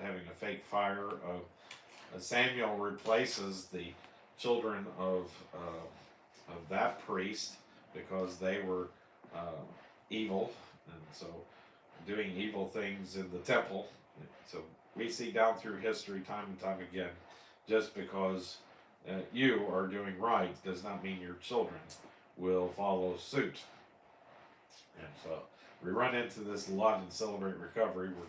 having a fake fire. Samuel replaces the children of that priest because they were uh, evil, and so doing evil things in the temple. So we see down through history, time and time again, just because you are doing right does not mean your children will follow suit. And so we run into this a lot in Celebrate Recovery, where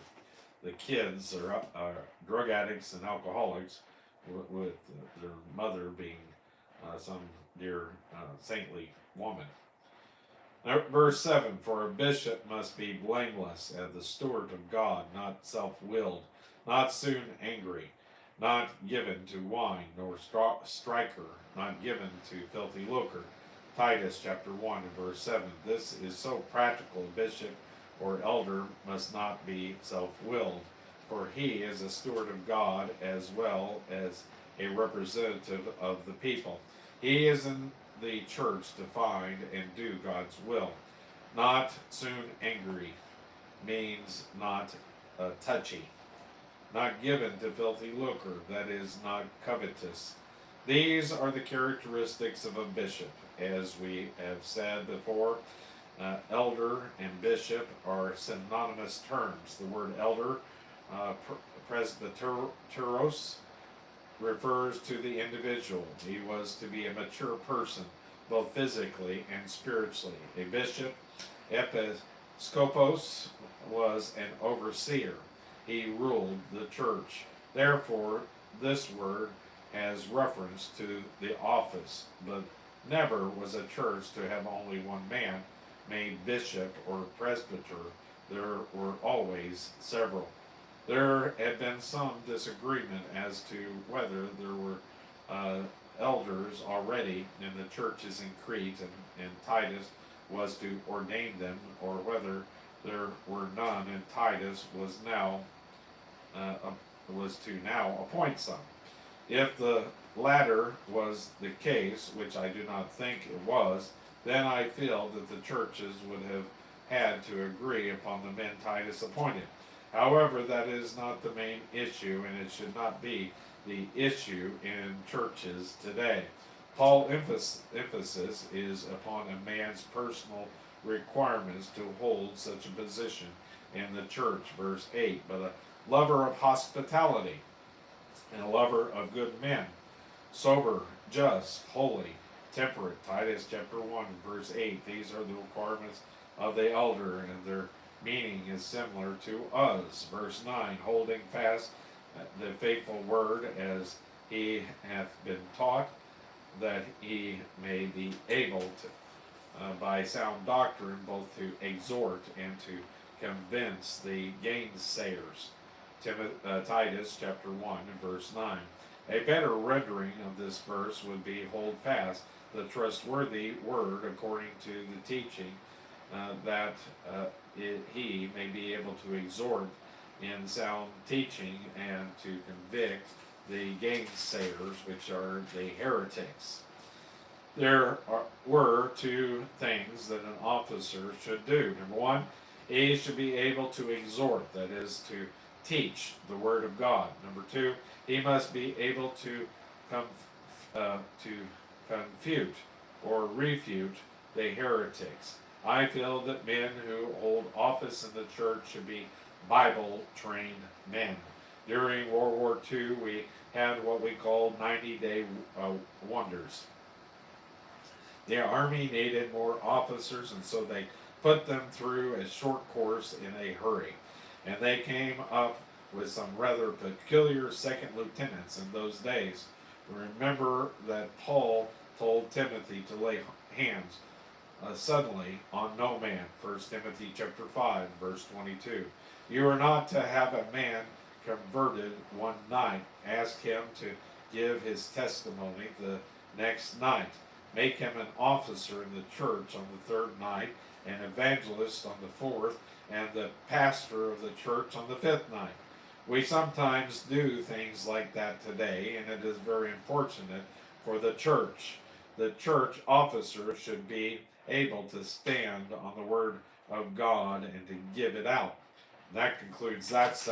the kids are drug addicts and alcoholics, with their mother being some dear saintly woman. Now, verse 7, for a bishop must be blameless as the steward of God, not self-willed, not soon angry, not given to wine, nor striker, not given to filthy lucre. Titus chapter 1 and verse 7. This is so practical. A bishop or elder must not be self-willed, for he is a steward of God as well as a representative of the people. He is in the church to find and do God's will. Not soon angry means not touchy. Not given to filthy lucre, that is, not covetous. These are the characteristics of a bishop. As we have said before, elder and bishop are synonymous terms. The word elder, presbyteros, refers to the individual. He was to be a mature person, both physically and spiritually. A bishop, episkopos, was an overseer. He ruled the church. Therefore, this word has reference to the office, but never was a church to have only one man made bishop or presbyter. There were always several. There had been some disagreement as to whether there were elders already in the churches in Crete, and Titus was to ordain them, or whether there were none, and Titus was to now appoint some. If the latter was the case, which I do not think it was, then I feel that the churches would have had to agree upon the men Titus appointed. However, that is not the main issue, and it should not be the issue in churches today. Paul's emphasis is upon a man's personal requirements to hold such a position in the church. Verse 8, but a lover of hospitality and a lover of good men, sober, just, holy, temperate. Titus chapter 1, verse 8. These are the requirements of the elder, and their meaning is similar to us. Verse 9, holding fast the faithful word as he hath been taught, that he may be able to, by sound doctrine, both to exhort and to convince the gainsayers. Titus chapter 1 and verse 9. A better rendering of this verse would be, hold fast the trustworthy word according to the teaching, that he may be able to exhort in sound teaching and to convict the gainsayers, which are the heretics. There were two things that an officer should do. Number one, he should be able to exhort, that is, to teach the word of God. Number two, he must be able to confute or refute the heretics. I feel that men who hold office in the church should be Bible-trained men. During World War II, we had what we called 90-day wonders. The Army needed more officers, and so they put them through a short course in a hurry. And they came up with some rather peculiar second lieutenants in those days. Remember that Paul told Timothy to lay hands suddenly on no man. 1 Timothy chapter 5, verse 22. You are not to have a man converted one night. Ask him to give his testimony the next night. Make him an officer in the church on the third night, an evangelist on the fourth, and the pastor of the church on the fifth night. We sometimes do things like that today, and it is very unfortunate for the church. The church officer should be able to stand on the word of God and to give it out. That concludes that section.